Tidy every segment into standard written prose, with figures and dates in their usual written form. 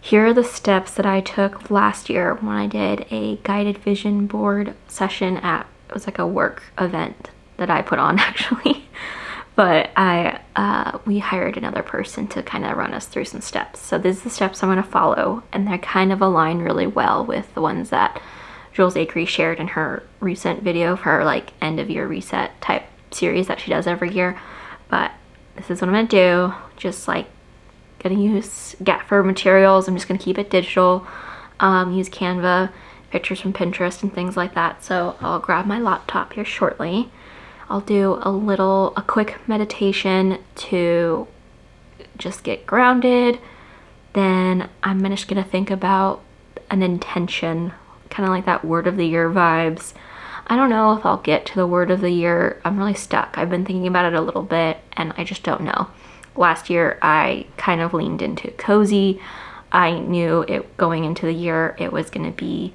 here are the steps that I took last year when I did a guided vision board session at, it was like a work event that I put on actually. But we hired another person to kind of run us through some steps. So these are the steps I'm going to follow, and they're kind of align really well with the ones that Jules Acree shared in her recent video for her like end of year reset type series that she does every year. But this is what I'm going to do. Just like gonna use Gaffer materials. I'm just gonna keep it digital. Use Canva, pictures from Pinterest and things like that. So I'll grab my laptop here shortly. I'll do a quick meditation to just get grounded. Then I'm just gonna think about an intention, kind of like that word of the year vibes. I don't know if I'll get to the word of the year. I'm really stuck. I've been thinking about it a little bit and I just don't know. Last year I kind of leaned into cozy. I knew it going into the year it was gonna be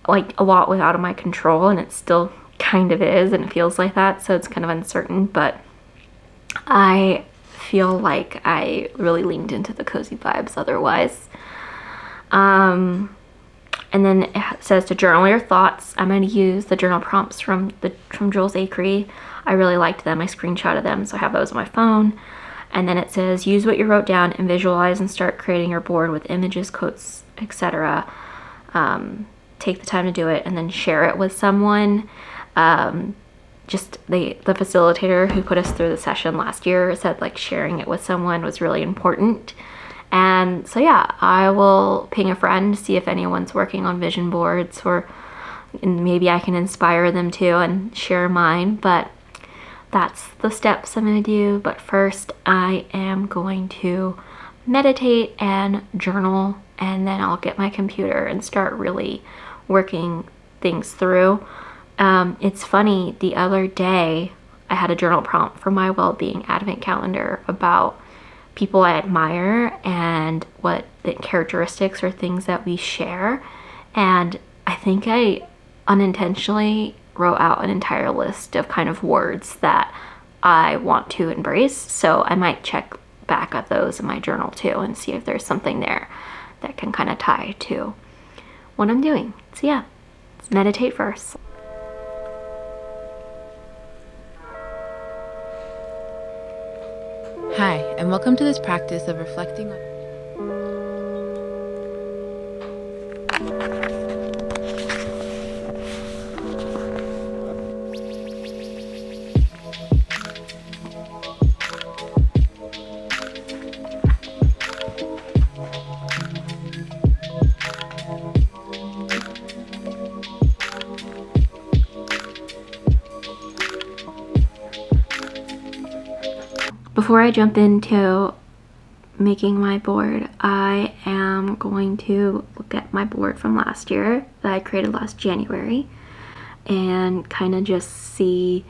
like a lot was out of my control, and it still kind of is, and it feels like that, so it's kind of uncertain, but I feel like I really leaned into the cozy vibes otherwise. And then it says to journal your thoughts. I'm going to use the journal prompts from Jules Acree. I really liked them. I screenshotted them, so I have those on my phone. And then it says use what you wrote down and visualize and start creating your board with images, quotes, etc. Take the time to do it and then share it with someone. Just the facilitator who put us through the session last year said like sharing it with someone was really important. And so yeah, I will ping a friend, see if anyone's working on vision boards, or maybe I can inspire them too and share mine. But that's the steps I'm going to do. But first I am going to meditate and journal, and then I'll get my computer and start really working things through. It's funny, the other day I had a journal prompt for my well-being advent calendar about people I admire and what the characteristics or things that we share, and I think I unintentionally wrote out an entire list of kind of words that I want to embrace. So I might check back at those in my journal too and see if there's something there that can kind of tie to what I'm doing. So yeah, let's meditate first. Hi, and welcome to this practice of reflecting on Before I jump into making my board, I am going to look at my board from last year that I created last January and kind of just see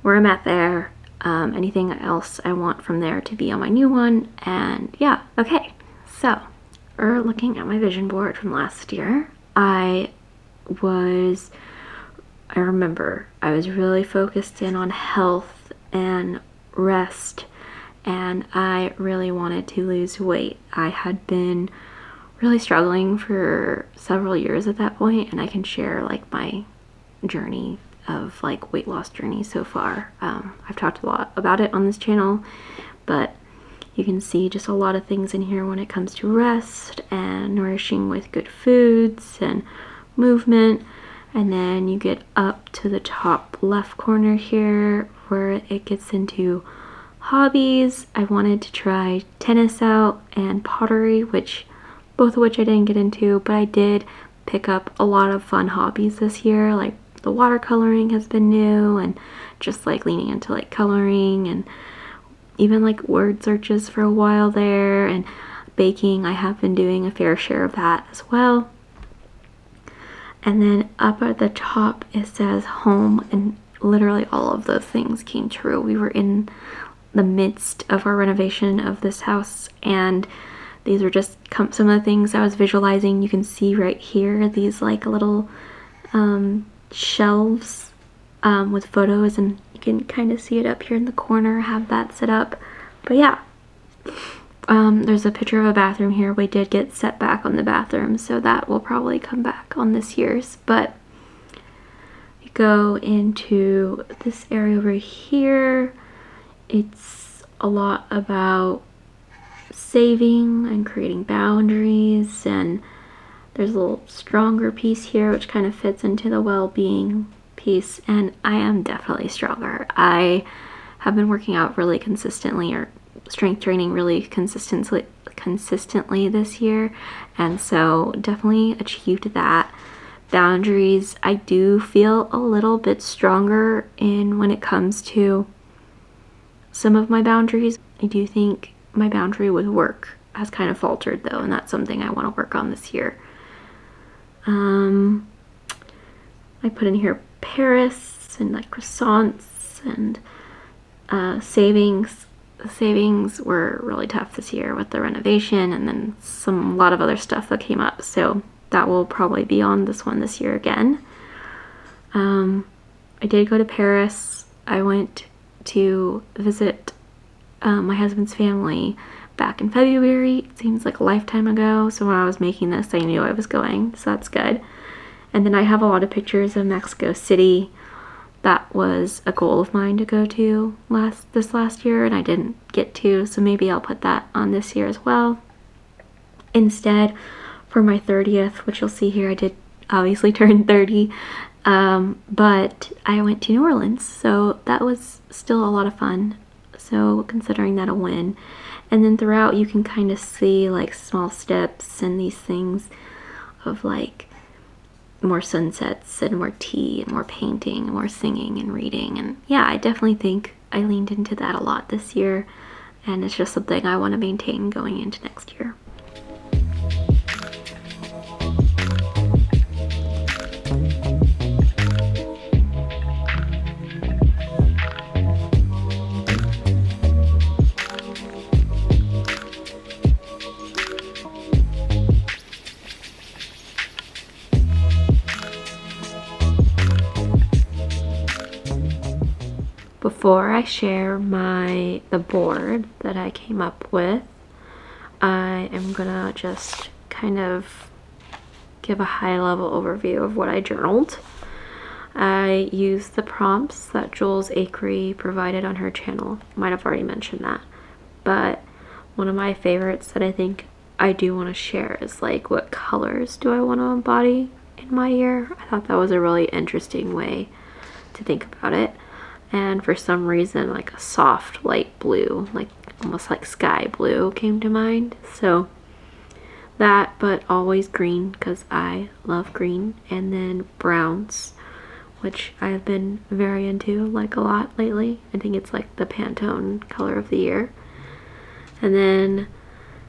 where I'm at there, anything else I want from there to be on my new one. And yeah, okay, so we're looking at my vision board from last year. I remember I was really focused in on health and rest, and I really wanted to lose weight. I had been really struggling for several years at that point, and I can share like my journey of like weight loss journey so far. I've talked a lot about it on this channel, but you can see just a lot of things in here when it comes to rest and nourishing with good foods and movement. And then you get up to the top left corner here where it gets into hobbies. I wanted to try tennis out and pottery, both of which I didn't get into, but I did pick up a lot of fun hobbies this year. Like the watercoloring has been new, and just like leaning into like coloring, and even like word searches for a while there, and baking. I have been doing a fair share of that as well. And then up at the top it says home, and literally all of those things came true. We were in the midst of our renovation of this house, and these are just some of the things I was visualizing. You can see right here these like little shelves with photos, and you can kind of see it up here in the corner. I have that set up. But yeah, There's a picture of a bathroom here. We did get set back on the bathroom, so that will probably come back on this year's. But we go into this area over here. It's a lot about saving and creating boundaries, and there's a little stronger piece here which kind of fits into the well-being piece, and I am definitely stronger. I have been working out really consistently, or strength training really consistently this year, and so definitely achieved that. Boundaries, I do feel a little bit stronger in when it comes to some of my boundaries. I do think my boundary with work has kind of faltered though, and that's something I want to work on this year. I put in here Paris and like croissants and savings. The savings were really tough this year with the renovation, and then a lot of other stuff that came up, so that will probably be on this one this year again. I did go to Paris. I went to visit my husband's family back in February. It seems like a lifetime ago, so when I was making this I knew I was going, so that's good. And then I have a lot of pictures of Mexico City. That was a goal of mine to go to this last year, and I didn't get to, so maybe I'll put that on this year as well. Instead, for my 30th, which you'll see here, I did obviously turn 30, but I went to New Orleans, so that was still a lot of fun, so considering that a win. And then throughout you can kind of see like small steps and these things of like more sunsets and more tea and more painting and more singing and reading. And yeah, I definitely think I leaned into that a lot this year, and it's just something I want to maintain going into next year. Before I share the board that I came up with, I am gonna just kind of give a high-level overview of what I journaled. I used the prompts that Jules Acree provided on her channel. Might have already mentioned that, but one of my favorites that I think I do want to share is like, what colors do I want to embody in my year? I thought that was a really interesting way to think about it. And for some reason, like a soft light blue, like almost like sky blue, came to mind. So that, but always green because I love green. And then browns, which I've been very into like a lot lately. I think it's like the Pantone color of the year. And then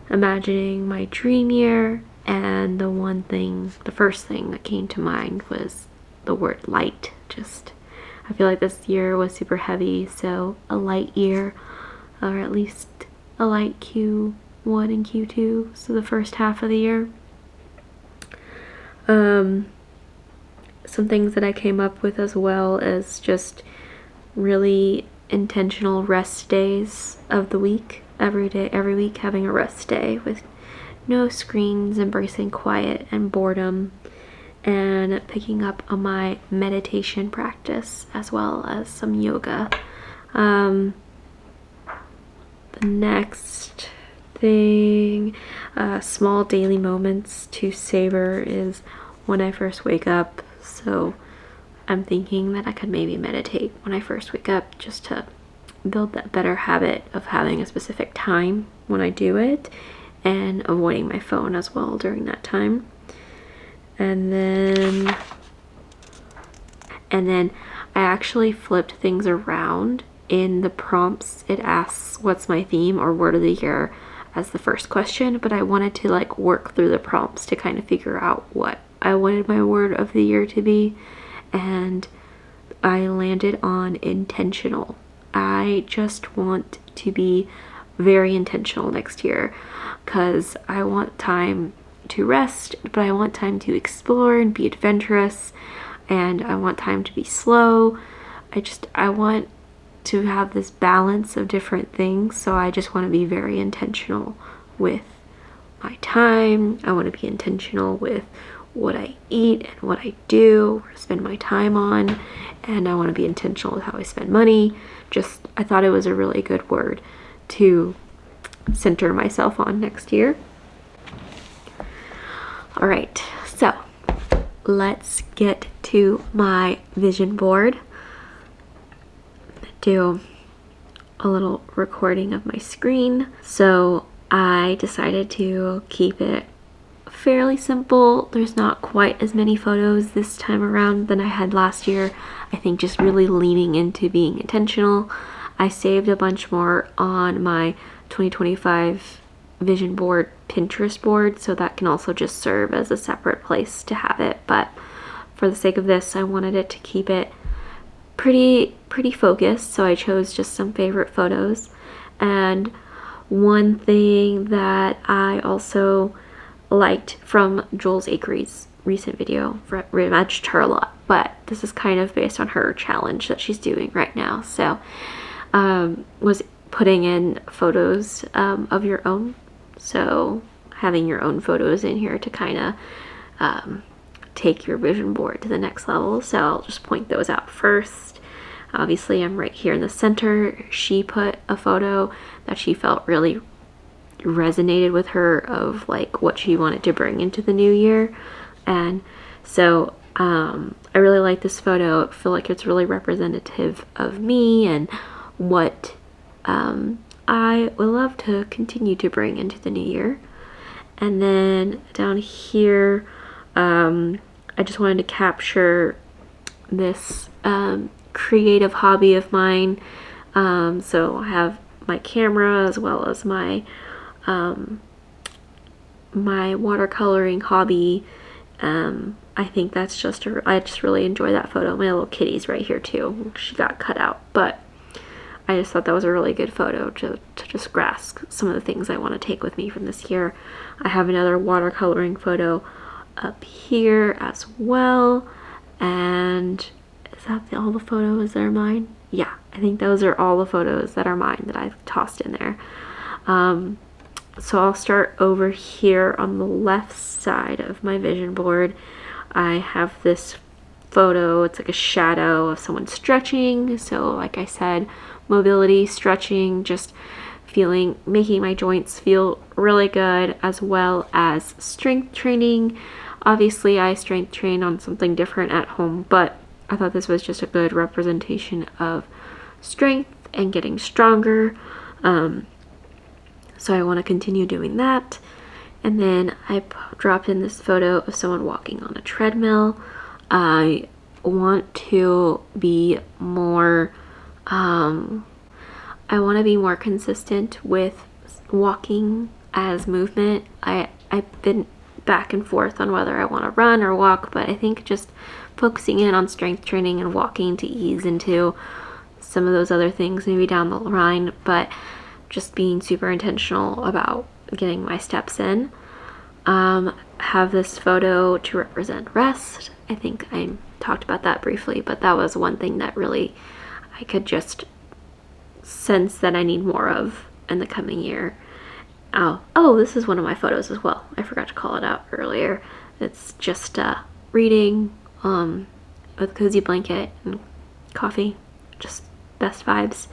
imagining my dream year, and the first thing that came to mind was the word light. I feel like this year was super heavy, so a light year, or at least a light Q1 and Q2, so the first half of the year. Some things that I came up with as well as just really intentional rest days of the week. Every week having a rest day with no screens, embracing quiet and boredom, and picking up on my meditation practice as well as some yoga. The next thing, small daily moments to savor, is when I first wake up. So I'm thinking that I could maybe meditate when I first wake up, just to build that better habit of having a specific time when I do it, and avoiding my phone as well during that time. And then I actually flipped things around. In the prompts, it asks what's my theme or word of the year as the first question, but I wanted to like work through the prompts to kind of figure out what I wanted my word of the year to be, and I landed on intentional. I just want to be very intentional next year because I want time to rest, but I want time to explore and be adventurous, and I want time to be slow. I want to have this balance of different things, so I just want to be very intentional with my time. I want to be intentional with what I eat and what I do, or spend my time on, and I want to be intentional with how I spend money. Just, I thought it was a really good word to center myself on next year. All right, so let's get to my vision board. Do a little recording of my screen. So I decided to keep it fairly simple. There's not quite as many photos this time around than I had last year. I think just really leaning into being intentional. I saved a bunch more on my 2025 vision board Pinterest board, so that can also just serve as a separate place to have it. But for the sake of this, I wanted it to keep it pretty focused, so I chose just some favorite photos. And one thing that I also liked from Jules Akery's recent video, matched her a lot, but this is kind of based on her challenge that she's doing right now. So was putting in photos of your own, so having your own photos in here to kind of take your vision board to the next level. So I'll just point those out first. Obviously I'm right here in the center. She put a photo that she felt really resonated with her, of like what she wanted to bring into the new year. And so I really like this photo. I feel like it's really representative of me and what I would love to continue to bring into the new year. And then down here, I just wanted to capture this creative hobby of mine. So I have my camera as well as my my watercoloring hobby. I think that's just I just really enjoy that photo. My little kitty's right here too. She got cut out, but I just thought that was a really good photo to just grasp some of the things I want to take with me from this year. I have another watercoloring photo up here as well. And is that all the photos that are mine? Yeah, I think those are all the photos that are mine that I've tossed in there. So I'll start over here on the left side of my vision board. I have this photo. It's like a shadow of someone stretching. So like I said, mobility, stretching, just making my joints feel really good, as well as strength training. Obviously I strength train on something different at home, but I thought this was just a good representation of strength and getting stronger. So I want to continue doing that. And then I dropped in this photo of someone walking on a treadmill. I want to be more consistent with walking as movement. I've been back and forth on whether I want to run or walk, but I think just focusing in on strength training and walking to ease into some of those other things maybe down the line, but just being super intentional about getting my steps in. Have this photo to represent rest. I think I talked about that briefly, but that was one thing that really I could just sense that I need more of in the coming year. Oh, this is one of my photos as well. I forgot to call it out earlier. It's just reading with a cozy blanket and coffee. Just best vibes.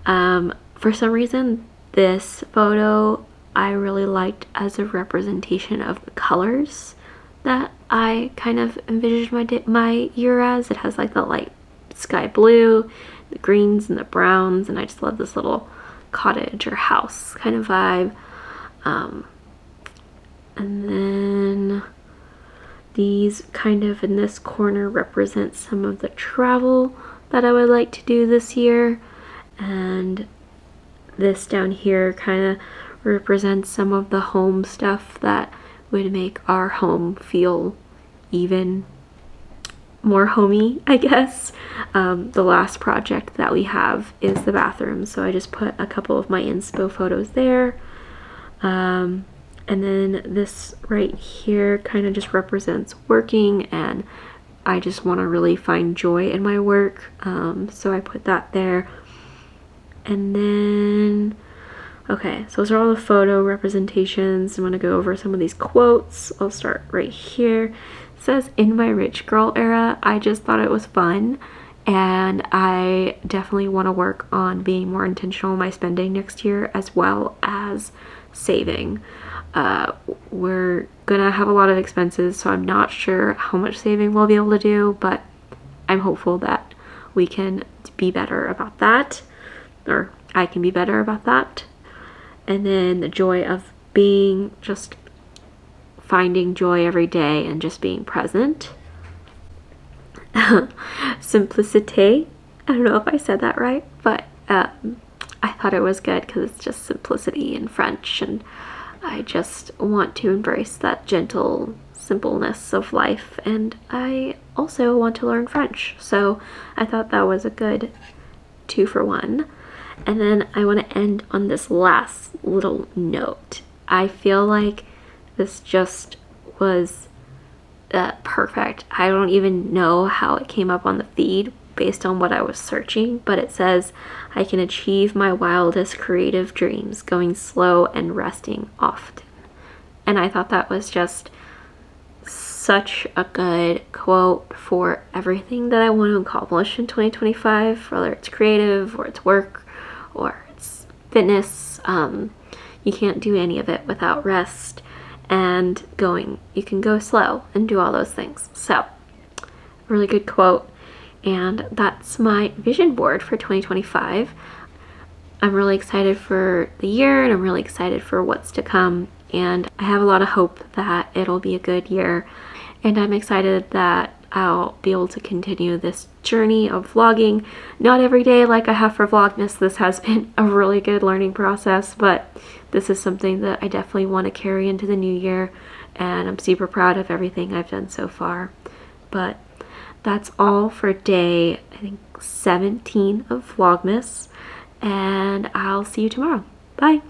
For some reason, this photo I really liked as a representation of the colors that I kind of envisioned my year as. It has like the light sky blue, the greens and the browns, and I just love this little cottage or house kind of vibe. And then these kind of in this corner represent some of the travel that I would like to do this year, and this down here kind of represents some of the home stuff that would make our home feel even more homey, I guess. The last project that we have is the bathroom, so I just put a couple of my inspo photos there. And then this right here kind of just represents working, and I just want to really find joy in my work, so I put that there. And then Okay, so those are all the photo representations. I'm going to go over some of these quotes. I'll start right here. It says, in my rich girl era, I just thought it was fun, and I definitely want to work on being more intentional in my spending next year, as well as saving. We're gonna have a lot of expenses, so I'm not sure how much saving we'll be able to do, but I'm hopeful that we can be better about that, or I can be better about that. And then the joy of being, just finding joy every day and just being present. Simplicité. I don't know if I said that right, but I thought it was good because it's just simplicity in French, and I just want to embrace that gentle simpleness of life, and I also want to learn French, so I thought that was a good 2-for-1. And then I want to end on this last little note. I feel like this just was perfect. I don't even know how it came up on the feed based on what I was searching, but it says, I can achieve my wildest creative dreams going slow and resting often. And I thought that was just such a good quote for everything that I want to accomplish in 2025, whether it's creative or it's work or it's fitness. You can't do any of it without rest and going. You can go slow and do all those things. So, really good quote. And that's my vision board for 2025. I'm really excited for the year, and I'm really excited for what's to come. And I have a lot of hope that it'll be a good year. And I'm excited that I'll be able to continue this journey of vlogging. Not every day like I have for Vlogmas. This has been a really good learning process, but this is something that I definitely want to carry into the new year, and I'm super proud of everything I've done so far. But that's all for day, I think, 17 of Vlogmas, and I'll see you tomorrow. Bye!